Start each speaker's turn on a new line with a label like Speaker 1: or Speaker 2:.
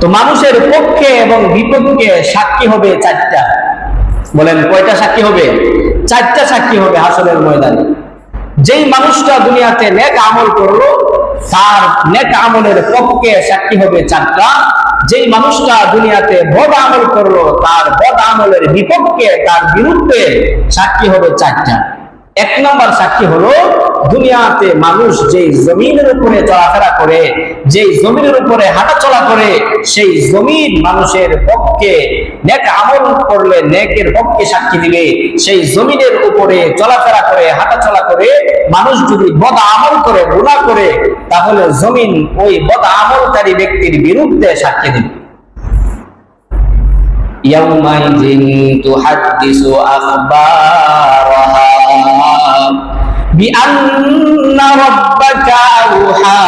Speaker 1: তো মানুষের পক্ষে এবং বিপক্ষে সাক্ষী হবে চারটা। বলেন কয়টা সাক্ষী হবে? চারটা সাক্ষী হবে হাসরের ময়দানে। যেই মানুষটা দুনিয়াতে নেক আমল করলো তার নেক আমলের পক্ষে সাক্ষী হবে চারটা। যেই মানুষটা দুনিয়াতে বদ আমল করলো তার বদ আমলের বিপক্ষে, তার বিরুদ্ধে সাক্ষী হবে চারটা। এক নম্বর সাক্ষী হলো, দুনিয়াতে মানুষ যেই জমিনের উপরে চলাফেরা করে, যেই জমিনের উপরে হাঁটাচলা করে, সেই জমিন মানুষের পক্ষে নেক আমল করলে নেকের পক্ষে সাক্ষী দিবে। সেই জমিনের উপরে চলাফেরা করে, হাঁটাচলা করে মানুষ যদি বদ আমল করে, গুনাহ করে, তাহলে জমিন ওই বদ আমলকারী ব্যক্তির বিরুদ্ধে সাক্ষী দিবে। ইয়াউমাইযিন তুহাদ্দিসু আখবারাহা বিআন্না রাব্বাকা আওহা